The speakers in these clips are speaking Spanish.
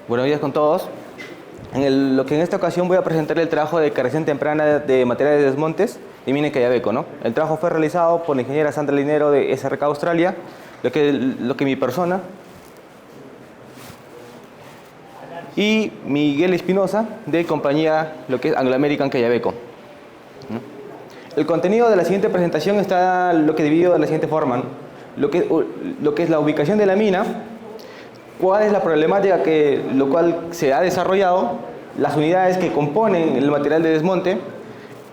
Buenos días con todos. Lo que en esta ocasión voy a presentar el trabajo de corrección temprana de materiales de desmontes de mina en Quellaveco, ¿no? El trabajo fue realizado por la ingeniera Sandra Linero de SRK Australia, lo que mi persona y Miguel Espinosa de compañía lo que es Anglo American Quellaveco. El contenido de la siguiente presentación está lo que dividido de la siguiente forma, ¿no? Lo que es la ubicación de la mina, cuál es la problemática lo cual se ha desarrollado, las unidades que componen el material de desmonte,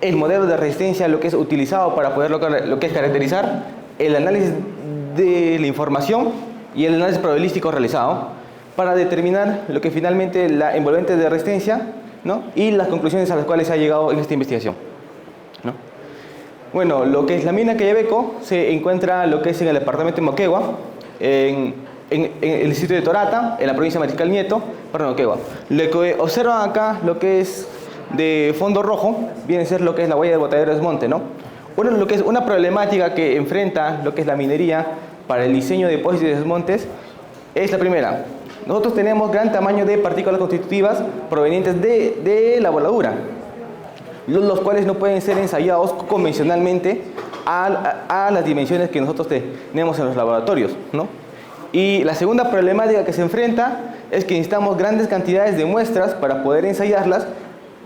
el modelo de resistencia, lo que es utilizado para poder lo que es caracterizar, el análisis de la información y el análisis probabilístico realizado para determinar lo que finalmente la envolvente de resistencia, ¿no? Y las conclusiones a las cuales se ha llegado en esta investigación, ¿no? Bueno, lo que es la mina Quellaveco se encuentra lo que es en el departamento de Moquegua, en el distrito de Torata, en la provincia de Mariscal Nieto, perdón, Moquegua. Lo que observan acá, lo que es de fondo rojo, viene a ser lo que es la huella del botadero de desmonte, ¿no? Lo que es una problemática que enfrenta lo que es la minería para el diseño de depósitos y desmontes es la primera. Nosotros tenemos gran tamaño de partículas constitutivas provenientes de la voladura, los cuales no pueden ser ensayados convencionalmente a las dimensiones que nosotros tenemos en los laboratorios, ¿no? Y la segunda problemática que se enfrenta es que necesitamos grandes cantidades de muestras para poder ensayarlas,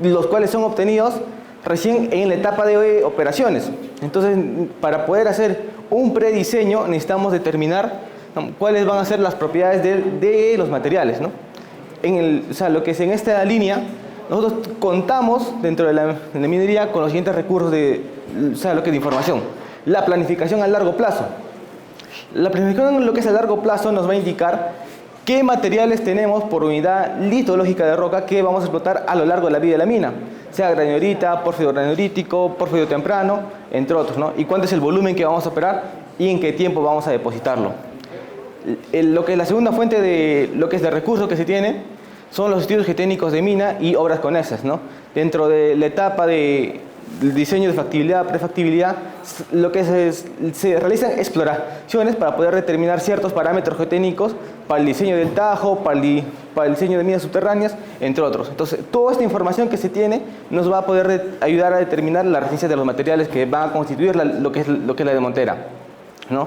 los cuales son obtenidos recién en la etapa de operaciones. Entonces, para poder hacer un prediseño necesitamos determinar cuáles van a ser las propiedades de los materiales, ¿no? O sea, lo que es en esta línea, nosotros contamos dentro de la minería con los siguientes recursos lo que es de información. La planificación a largo plazo. La planificación lo que es a largo plazo nos va a indicar qué materiales tenemos por unidad litológica de roca que vamos a explotar a lo largo de la vida de la mina, sea granularita, pórfido granurítico, pórfido temprano, entre otros, ¿no? Y cuánto es el volumen que vamos a operar y en qué tiempo vamos a depositarlo. Lo que es la segunda fuente de lo que es de recursos que se tiene son los estudios geotécnicos de mina y obras conexas, ¿no? Dentro de la etapa de diseño de factibilidad, prefactibilidad, lo que se realizan exploraciones para poder determinar ciertos parámetros geotécnicos para el diseño del tajo, para el diseño de minas subterráneas, entre otros. Entonces, toda esta información que se tiene nos va a poder ayudar a determinar la resistencia de los materiales que van a constituir lo que es la demontera, ¿no?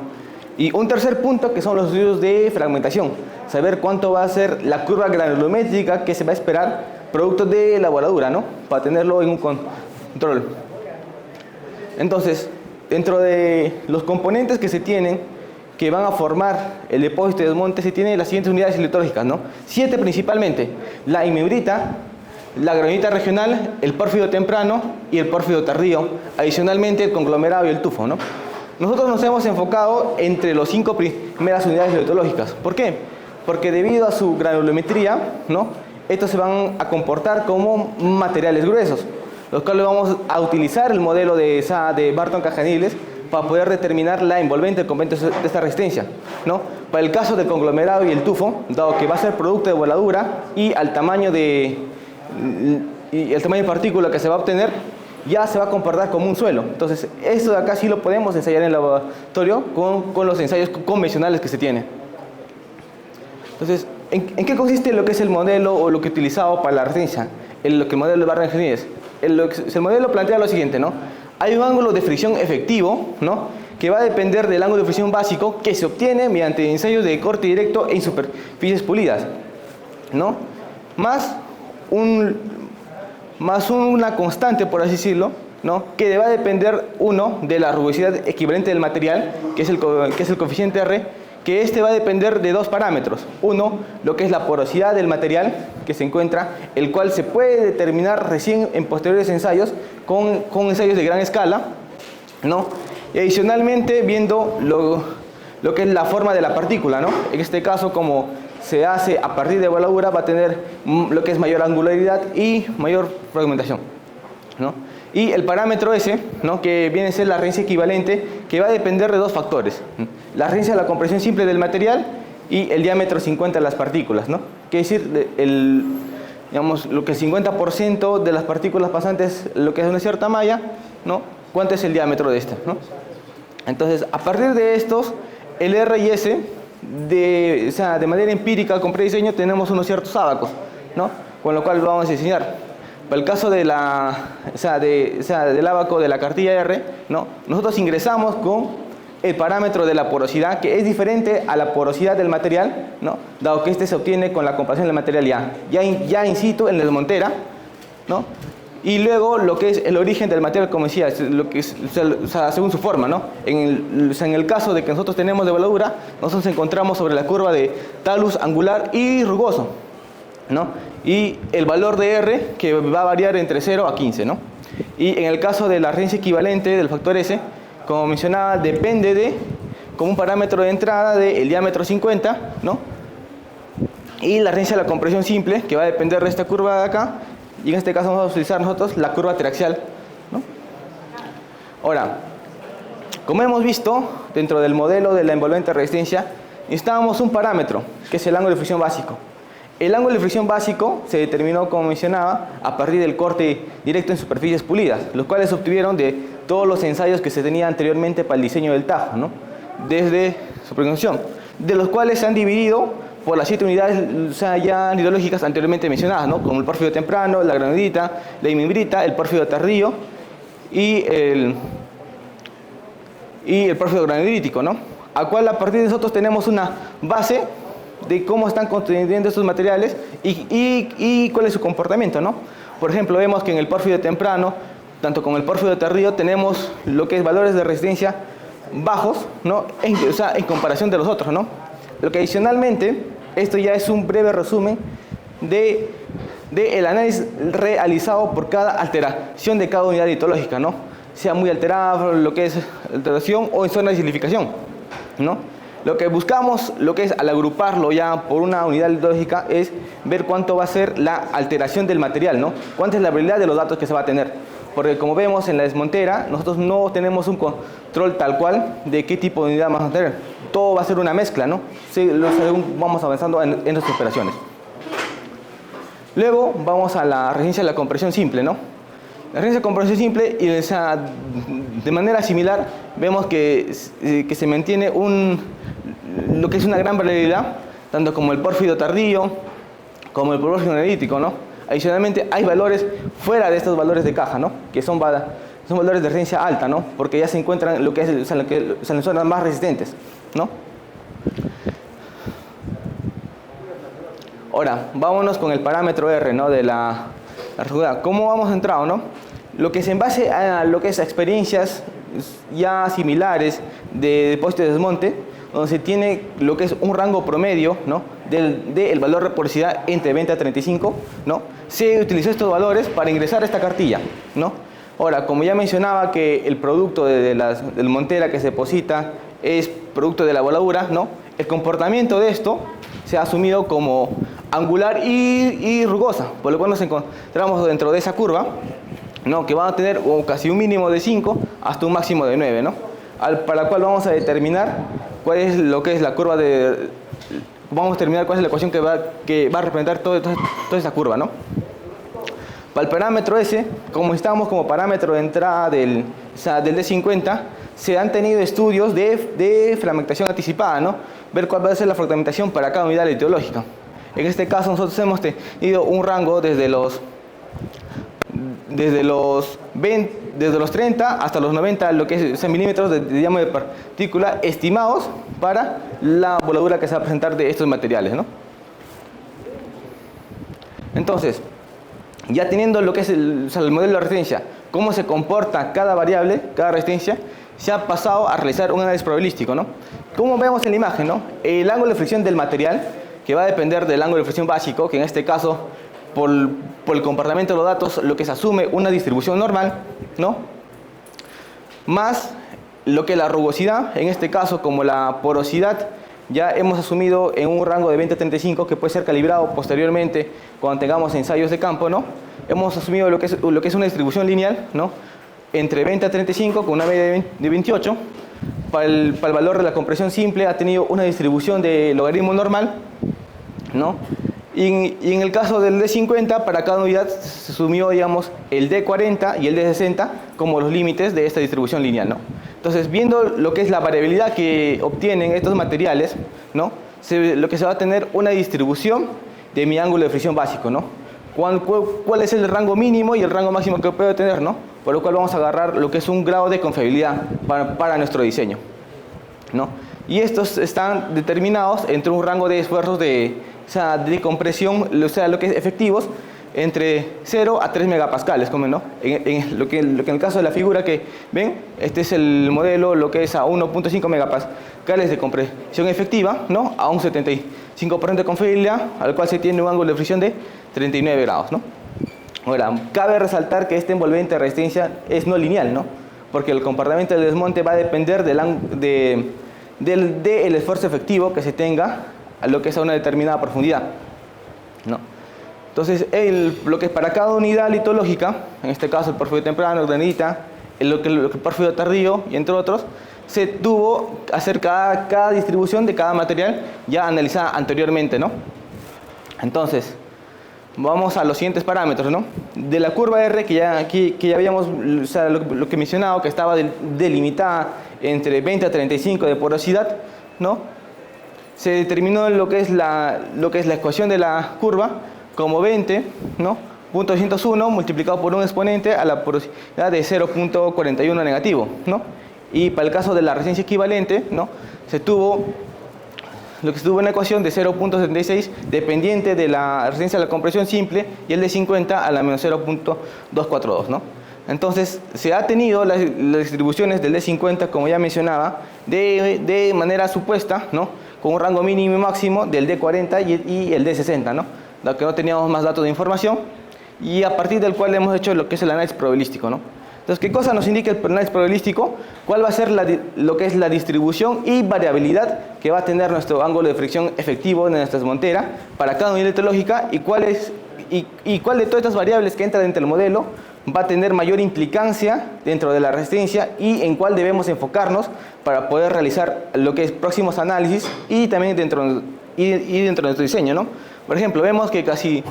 Y un tercer punto que son los estudios de fragmentación, saber cuánto va a ser la curva granulométrica que se va a esperar producto de la voladura, ¿no? Para tenerlo en un control. Entonces, dentro de los componentes que se tienen, que van a formar el depósito de desmonte, se tienen las siguientes unidades litológicas, ¿no? 7 principalmente: la immiurita, la granulita regional, el pórfido temprano y el pórfido tardío. Adicionalmente, el conglomerado y el tufo, ¿no? Nosotros nos hemos enfocado entre los 5 primeras unidades litológicas. ¿Por qué? Porque debido a su granulometría, ¿no? Estos se van a comportar como materiales gruesos, los cuales vamos a utilizar el modelo de Barton Cajaniles para poder determinar la envolvente, el componente de esta resistencia, ¿no? Para el caso del conglomerado y el tufo, dado que va a ser producto de voladura y el tamaño de partícula que se va a obtener ya se va a comportar como un suelo. Entonces, esto de acá sí lo podemos ensayar en el laboratorio con los ensayos convencionales que se tienen. Entonces, ¿en qué consiste lo que es el modelo o lo que he utilizado para la resistencia? El modelo de Barton Cajaniles. El modelo plantea lo siguiente, ¿no? Hay un ángulo de fricción efectivo, ¿no? Que va a depender del ángulo de fricción básico que se obtiene mediante ensayos de corte directo en superficies pulidas, ¿no? Más una constante, por así decirlo, ¿no? Que va a depender, uno, de la rugosidad equivalente del material, que es el coeficiente R, que este va a depender de 2 parámetros. Uno, lo que es la porosidad del material que se encuentra, el cual se puede determinar recién en posteriores ensayos con ensayos de gran escala, ¿no? Y adicionalmente viendo lo que es la forma de la partícula, ¿no? En este caso, como se hace a partir de voladura, va a tener lo que es mayor angularidad y mayor fragmentación, ¿no? Y el parámetro ese, ¿no? Que viene a ser la resistencia equivalente, que va a depender de 2 factores: la resistencia a la compresión simple del material y el diámetro 50 de las partículas, ¿no? Quiere decir, digamos, lo que el 50% de las partículas pasantes, lo que es una cierta malla, ¿no? ¿Cuánto es el diámetro de esta, ¿no? Entonces, a partir de estos, el R y S o sea, de manera empírica con prediseño tenemos unos ciertos ábacos, ¿no? Con lo cual vamos a diseñar. Para el caso de del ábaco de la cartilla R, ¿no? Nosotros ingresamos con el parámetro de la porosidad, que es diferente a la porosidad del material, ¿no? Dado que este se obtiene con la comparación del material ya in situ en la desmontera, ¿no? Y luego lo que es el origen del material, como decía, lo que es, o sea, según su forma, ¿no? En el caso de que nosotros tenemos de voladura, nosotros nos encontramos sobre la curva de talus angular y rugoso, ¿no? Y el valor de R que va a variar entre 0 a 15, ¿no? Y en el caso de la resistencia equivalente del factor S, como mencionaba, depende como un parámetro de entrada del diámetro 50, ¿no? Y la resistencia de la compresión simple, que va a depender de esta curva de acá. Y en este caso vamos a utilizar nosotros la curva triaxial, ¿no? Ahora, como hemos visto, dentro del modelo de la envolvente resistencia, necesitábamos un parámetro, que es el ángulo de fricción básico. El ángulo de fricción básico se determinó, como mencionaba, a partir del corte directo en superficies pulidas, los cuales se obtuvieron de todos los ensayos que se tenían anteriormente para el diseño del tajo, ¿no? Desde su preconcepción, de los cuales se han dividido por las 7 unidades, o sea, ya hidrológicas anteriormente mencionadas, ¿no? Como el pórfido temprano, la granulita, la imimbrita, el pórfido tardío y el pórfido granulítico, ¿no? A cual a partir de nosotros tenemos una base de cómo están construyendo estos materiales y cuál es su comportamiento, ¿no? Por ejemplo, vemos que en el pórfido temprano, tanto como el pórfido tardío, tenemos lo que es valores de resistencia bajos, ¿no? O sea, en comparación de los otros, ¿no? Lo que adicionalmente, esto ya es un breve resumen de el análisis realizado por cada alteración de cada unidad litológica, ¿no? Sea muy alterada, lo que es alteración o en zona de silificación, ¿no? Lo que buscamos, lo que es al agruparlo ya por una unidad litológica, es ver cuánto va a ser la alteración del material, ¿no? Cuánta es la variabilidad de los datos que se va a tener. Porque como vemos en la desmontera, nosotros no tenemos un control tal cual de qué tipo de unidad vamos a tener. Todo va a ser una mezcla, ¿no? Según vamos avanzando en nuestras operaciones. Luego vamos a la resistencia de la compresión simple, ¿no? La resistencia de compresión simple, y de manera similar, vemos que se mantiene lo que es una gran variabilidad, tanto como el pórfido tardío, como el pórfido analítico, ¿no? Adicionalmente, hay valores fuera de estos valores de caja, ¿no? Que son valores de resistencia alta, ¿no? Porque ya se encuentran en lo que es las zonas más resistentes, ¿no? Ahora, vámonos con el parámetro R, ¿no? De la rigidez. ¿Cómo hemos entrado, no? Lo que es en base a lo que es experiencias ya similares de depósito de desmonte, donde se tiene lo que es un rango promedio, ¿no? del valor de porosidad entre 20 a 35, ¿no? Se utilizó estos valores para ingresar a esta cartilla, ¿no? Ahora, como ya mencionaba que el producto del montera que se deposita es producto de la voladura, ¿no? El comportamiento de esto se ha asumido como angular y rugosa, por lo cual nos encontramos dentro de esa curva, ¿no? Que van a tener casi un mínimo de 5 hasta un máximo de 9, ¿no? Para la cual vamos a determinar cuál es lo que es la curva vamos a determinar cuál es la ecuación que va a representar toda esta curva, ¿no? Para el parámetro S, como estamos como parámetro de entrada del D50, se han tenido estudios de fragmentación anticipada, ¿no? Ver cuál va a ser la fragmentación para cada unidad litiológica. En este caso nosotros hemos tenido un rango desde los 30 hasta los 90, lo que es milímetros de diámetro de partícula estimados para la voladura que se va a presentar de estos materiales, ¿no? Entonces, ya teniendo lo que es el modelo de resistencia, cómo se comporta cada variable, cada resistencia, se ha pasado a realizar un análisis probabilístico, ¿no? Como vemos en la imagen, ¿no? El ángulo de fricción del material, que va a depender del ángulo de fricción básico, que en este caso, por el comportamiento de los datos, lo que se asume una distribución normal, ¿no? Más lo que es la rugosidad, en este caso como la porosidad, ya hemos asumido en un rango de 20 a 35 que puede ser calibrado posteriormente cuando tengamos ensayos de campo, ¿no? Hemos asumido lo que es una distribución lineal, ¿no? Entre 20 a 35 con una media de 28. Para el valor de la compresión simple ha tenido una distribución de logaritmo normal, ¿no? Y en el caso del D50, para cada unidad se asumió, digamos, el D40 y el D60 como los límites de esta distribución lineal, ¿no? Entonces, viendo lo que es la variabilidad que obtienen estos materiales, ¿no? Lo que se va a tener una distribución de mi ángulo de fricción básico, ¿no? ¿Cuál es el rango mínimo y el rango máximo que puede tener, ¿no? Por lo cual vamos a agarrar lo que es un grado de confiabilidad para nuestro diseño, ¿no? Y estos están determinados entre un rango de esfuerzos de compresión, o sea, lo que es efectivos, entre 0 a 3 megapascales, como no, lo que en el caso de la figura que ven, este es el modelo, lo que es a 1.5 megapascales de compresión efectiva, ¿no? A un 75% de confiabilidad, al cual se tiene un ángulo de fricción de 39 grados, ¿no? Ahora, cabe resaltar que este envolvente de resistencia es no lineal, ¿no? Porque el comportamiento del desmonte va a depender del esfuerzo efectivo que se tenga a lo que es a una determinada profundidad, ¿no? Entonces, lo que es para cada unidad litológica, en este caso el pórfido temprano, granita, el pórfido tardío y entre otros, se tuvo que hacer cada distribución de cada material ya analizada anteriormente, ¿no? Entonces, vamos a los siguientes parámetros, ¿no? De la curva R que ya habíamos, o sea, lo que he mencionado, que estaba delimitada entre 20 a 35 de porosidad, ¿no? Se determinó lo que es la ecuación de la curva como 20, ¿no? Punto 201 multiplicado por un exponente a la porosidad de 0.41 negativo, ¿no? Y para el caso de la resistencia equivalente, ¿no? Se tuvo una ecuación de 0.76 dependiente de la resistencia a la compresión simple y el de 50 a la menos 0.242, ¿no? Entonces, se ha tenido las distribuciones del D50, como ya mencionaba, de manera supuesta, ¿no? Con un rango mínimo y máximo del D40 y el D60, ¿no? Dado que no teníamos más datos de información, y a partir del cual hemos hecho lo que es el análisis probabilístico, ¿no? Entonces, ¿qué cosa nos indica el análisis probabilístico? ¿Cuál va a ser lo que es la distribución y variabilidad que va a tener nuestro ángulo de fricción efectivo de nuestra desmontera para cada unidad litológica y cuál de todas estas variables que entran dentro del modelo va a tener mayor implicancia dentro de la resistencia y en cuál debemos enfocarnos para poder realizar lo que es próximos análisis y también dentro de nuestro diseño, ¿no? Por ejemplo, vemos que casi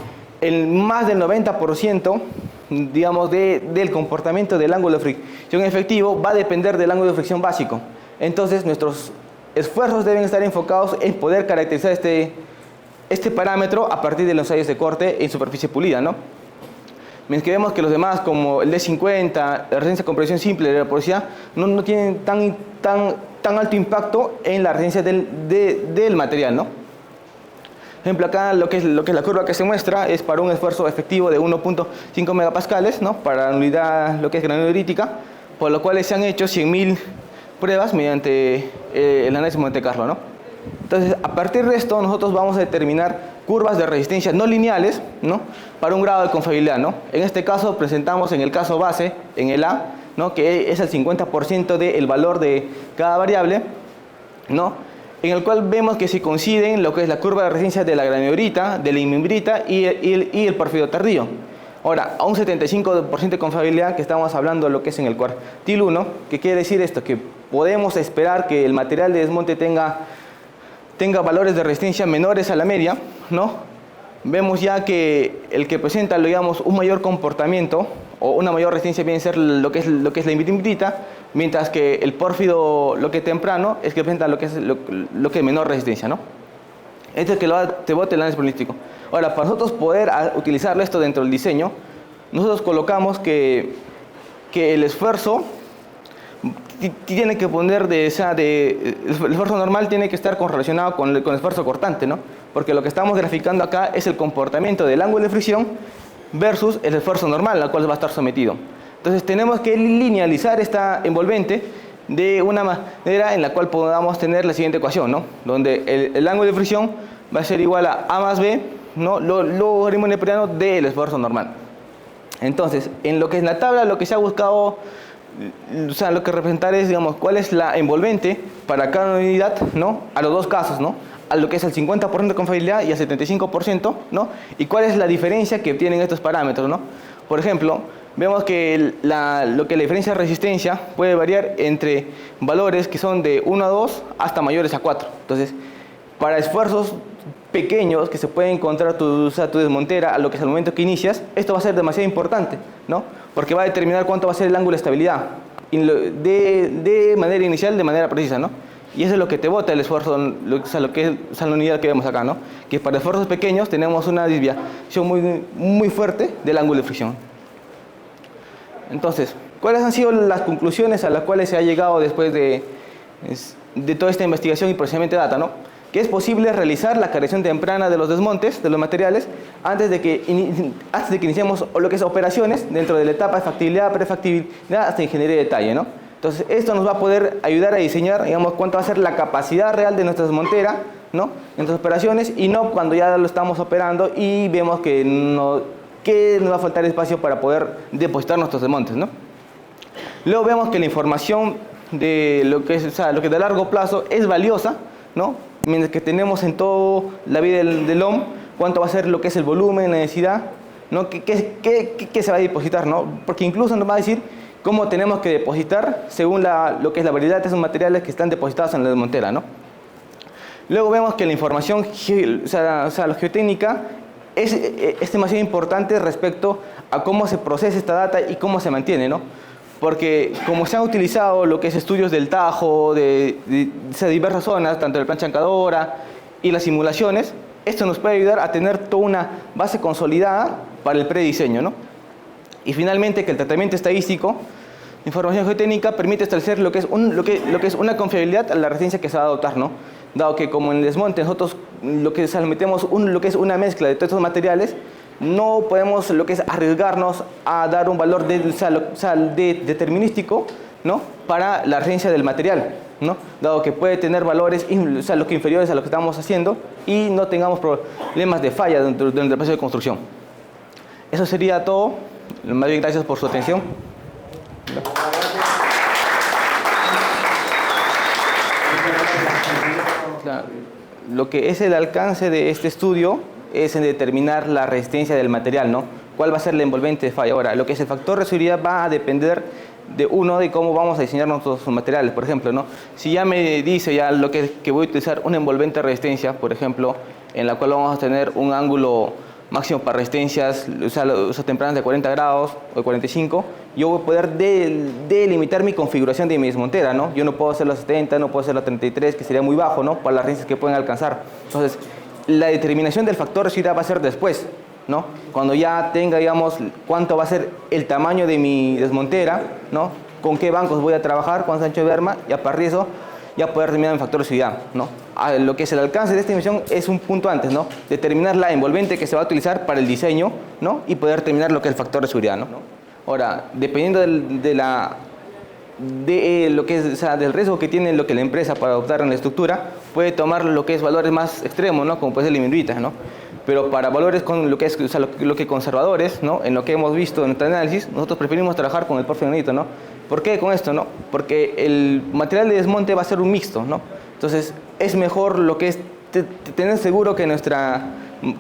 más del 90%, digamos, del comportamiento del ángulo de fricción efectivo va a depender del ángulo de fricción básico. Entonces, nuestros esfuerzos deben estar enfocados en poder caracterizar este parámetro a partir de los ensayos de corte en superficie pulida, ¿no? Mientras que vemos que los demás, como el D50, la resistencia a compresión simple de la porosidad, no tienen tan alto impacto en la resistencia del material, ¿no? Por ejemplo, acá lo que es la curva que se muestra es para un esfuerzo efectivo de 1.5 megapascales, ¿no? Para la unidad, lo que es granulorítica, por lo cual se han hecho 100.000 pruebas mediante el análisis de Monte Carlo, ¿no? Entonces, a partir de esto, nosotros vamos a determinar curvas de resistencia no lineales, ¿no? Para un grado de confiabilidad, ¿no? En este caso, presentamos en el caso base, en el A, ¿no? Que es el 50% del valor de cada variable, ¿no? En el cual vemos que se coinciden lo que es la curva de resistencia de la granulorítica, de la imimbrita y el pórfido tardío. Ahora, a un 75% de confiabilidad, que estamos hablando de lo que es en el cuartil 1, ¿qué quiere decir esto? Que podemos esperar que el material de desmonte tenga valores de resistencia menores a la media, ¿no? Vemos ya que el que presenta, digamos, un mayor comportamiento o una mayor resistencia viene a ser lo que es la imimbrita, mientras que el pórfido, lo que es temprano, es que presenta lo que es menor resistencia, ¿no? Esto es que te bote el análisis probabilístico. Ahora, para nosotros poder utilizar esto dentro del diseño, nosotros colocamos que el esfuerzo tiene que poner el esfuerzo normal tiene que estar correlacionado con el esfuerzo cortante, ¿no? Porque lo que estamos graficando acá es el comportamiento del ángulo de fricción versus el esfuerzo normal al cual va a estar sometido. Entonces tenemos que linealizar esta envolvente de una manera en la cual podamos tener la siguiente ecuación, ¿no? Donde el ángulo de fricción va a ser igual a A más B, ¿no? Logaritmo neperiano del esfuerzo normal. Entonces, en la tabla lo que se ha buscado, o sea, lo que representar es, digamos, cuál es la envolvente para cada unidad, ¿no? A los dos casos, ¿no? A lo que es el 50% de confiabilidad y al 75%, ¿no? Y cuál es la diferencia que obtienen estos parámetros, ¿no? Por ejemplo, vemos que la diferencia de resistencia puede variar entre valores que son de 1 a 2 hasta mayores a 4. Entonces, para esfuerzos pequeños que se puede encontrar tu desmontera a lo que es el momento que inicias, esto va a ser demasiado importante, ¿no? Porque va a determinar cuánto va a ser el ángulo de estabilidad. de manera inicial, de manera precisa, ¿no? Y eso es lo que te bota el esfuerzo, lo que es la unidad que vemos acá, ¿no? Que para esfuerzos pequeños tenemos una desviación muy fuerte del ángulo de fricción. Entonces, ¿cuáles han sido las conclusiones a las cuales se ha llegado después de toda esta investigación y procesamiento de data, ¿no? Que es posible realizar la corrección temprana de los desmontes de los materiales antes de que iniciemos lo que es operaciones dentro de la etapa de factibilidad, prefactibilidad hasta ingeniería de detalle, ¿no? Entonces, esto nos va a poder ayudar a diseñar, digamos, cuánto va a ser la capacidad real de nuestra desmontera, ¿no? En nuestras operaciones, y no cuando ya lo estamos operando y vemos que nos va a faltar espacio para poder depositar nuestros desmontes, ¿no? Luego vemos que la información de lo que es, lo que de largo plazo es valiosa, ¿no? Mientras que tenemos en toda la vida del OM, cuánto va a ser lo que es el volumen, la densidad, ¿no? ¿Qué se va a depositar, ¿no? Porque incluso nos va a decir cómo tenemos que depositar según lo que es la variedad de esos materiales que están depositados en la desmontera, ¿no? Luego vemos que la información la geotécnica es demasiado importante respecto a cómo se procesa esta data y cómo se mantiene, ¿no? Porque como se han utilizado lo que es estudios del Tajo, de diversas zonas, tanto de la plancha ancadora y las simulaciones, esto nos puede ayudar a tener toda una base consolidada para el prediseño, ¿no? Y finalmente que el tratamiento estadístico de información geotécnica permite establecer lo que es una confiabilidad a la resistencia que se va a adoptar, ¿no? Dado que como en el desmonte nosotros metemos lo que es una mezcla de todos estos materiales, no podemos lo que es arriesgarnos a dar un valor determinístico, ¿no? Para la resistencia del material, ¿no? Dado que puede tener valores lo que inferiores a lo que estamos haciendo y no tengamos problemas de falla dentro del proceso de construcción. Eso sería todo. Más bien, gracias por su atención. Lo que es el alcance de este estudio es en determinar la resistencia del material, ¿no? ¿Cuál va a ser la envolvente de falla? Ahora, lo que es el factor de seguridad va a depender de cómo vamos a diseñar nuestros materiales. Por ejemplo, ¿no? Si ya me dice lo que voy a utilizar una envolvente de resistencia, por ejemplo, en la cual vamos a tener un ángulo máximo para resistencias, tempranas de 40 grados o de 45, yo voy a poder delimitar mi configuración de mi desmontera, ¿no? Yo no puedo hacer los 70, no puedo hacer los 33, que sería muy bajo, ¿no? Para las resistencias que pueden alcanzar. Entonces, la determinación del factor de seguridad va a ser después, ¿no? Cuando ya tenga, digamos, cuánto va a ser el tamaño de mi desmontera, ¿no? Con qué bancos voy a trabajar, cuánto ancho de berma, y a partir de eso ya poder determinar mi factor de seguridad, ¿no? Lo que es el alcance de esta dimensión es un punto antes, ¿no? Determinar la envolvente que se va a utilizar para el diseño, ¿no? Y poder determinar lo que es el factor de seguridad, ¿no? Ahora, dependiendo lo que es, del riesgo que tiene lo que la empresa para adoptar en la estructura, puede tomar lo que es valores más extremos, ¿no? Como puede ser el Liminuitas, ¿no? Pero para valores con lo que es, lo que conservadores, ¿no? En lo que hemos visto en nuestro análisis, nosotros preferimos trabajar con el porfirianito, ¿no? ¿Por qué con esto, no? Porque el material de desmonte va a ser un mixto, ¿no? Entonces, es mejor lo que es tener seguro que nuestra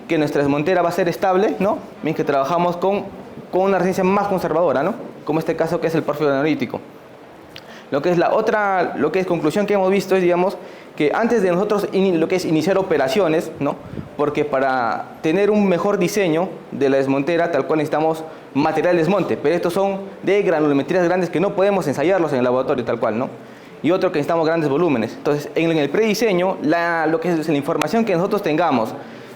desmontera va a ser estable, ¿no? Bien que trabajamos con una resistencia más conservadora, ¿no? Como este caso que es el porfirio analítico. Lo que es conclusión que hemos visto es, digamos, que antes de nosotros lo que es iniciar operaciones, ¿no? Porque para tener un mejor diseño de la desmontera, tal cual necesitamos material de desmonte, pero estos son de granulometrías grandes que no podemos ensayarlos en el laboratorio tal cual, ¿no? Y otro que necesitamos grandes volúmenes. Entonces, en el prediseño, lo que es la información que nosotros tengamos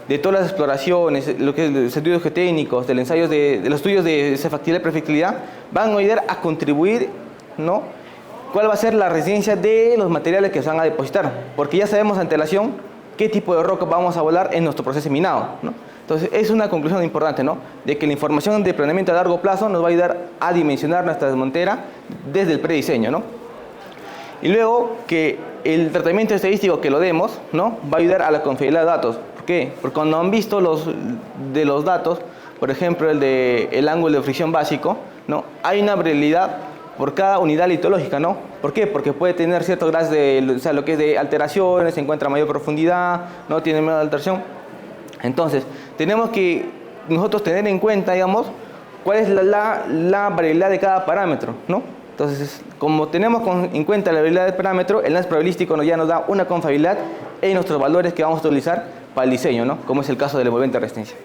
de todas las exploraciones, lo que es los estudios geotécnicos, de los ensayos de los estudios de factibilidad y prefactibilidad, van a ayudar a contribuir, ¿no? ¿Cuál va a ser la resistencia de los materiales que se van a depositar? Porque ya sabemos antelación qué tipo de roca vamos a volar en nuestro proceso de minado, ¿no? Entonces, es una conclusión importante, ¿no? De que la información de planeamiento a largo plazo nos va a ayudar a dimensionar nuestra desmontera desde el prediseño, ¿no? Y luego que el tratamiento estadístico que lo demos, ¿no? Va a ayudar a la confiabilidad de datos. ¿Por qué? Porque cuando han visto los datos, por ejemplo, el ángulo de fricción básico, ¿no? Hay una variabilidad por cada unidad litológica, ¿no? ¿Por qué? Porque puede tener ciertos grados lo que es de alteraciones, se encuentra a mayor profundidad, no tiene menor alteración. Entonces, tenemos que nosotros tener en cuenta, digamos, cuál es la variabilidad de cada parámetro, ¿no? Entonces, como tenemos en cuenta la variabilidad del parámetro, el análisis probabilístico ya nos da una confiabilidad en nuestros valores que vamos a utilizar para el diseño, ¿no? Como es el caso de la envolvente de resistencia.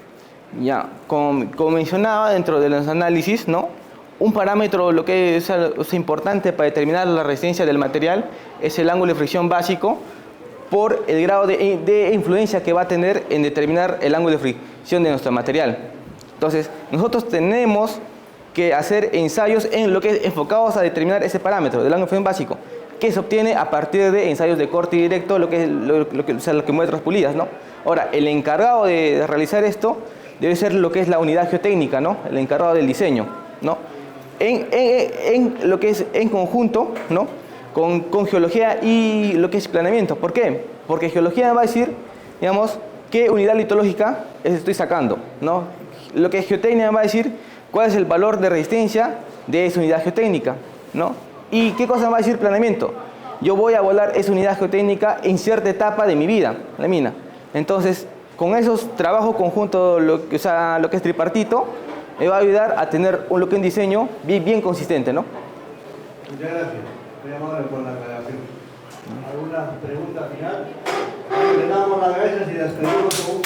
Ya, como mencionaba dentro de los análisis, ¿no? un parámetro lo que es importante para determinar la resistencia del material es el ángulo de fricción básico por el grado de influencia que va a tener en determinar el ángulo de fricción de nuestro material. Entonces, nosotros tenemos que hacer ensayos en lo que es enfocados a determinar ese parámetro del ángulo de fricción básico, que se obtiene a partir de ensayos de corte directo, lo que muestra las pulidas, ¿no? Ahora, el encargado de realizar esto debe ser lo que es la unidad geotécnica, ¿no? El encargado del diseño, ¿no? En lo que es en conjunto, ¿no? Con geología y lo que es planeamiento. ¿Por qué? Porque geología me va a decir, digamos, qué unidad litológica estoy sacando, ¿no? Lo que es geotécnica me va a decir cuál es el valor de resistencia de esa unidad geotécnica, ¿no? ¿Y qué cosa me va a decir planeamiento? Yo voy a volar esa unidad geotécnica en cierta etapa de mi vida, la mina. Entonces, con esos trabajos conjuntos, lo que es tripartito, me va a ayudar a tener un diseño bien consistente, ¿no? Muchas gracias. Muy amable por la aclaración. ¿Alguna pregunta final? Le damos las gracias y despedimos con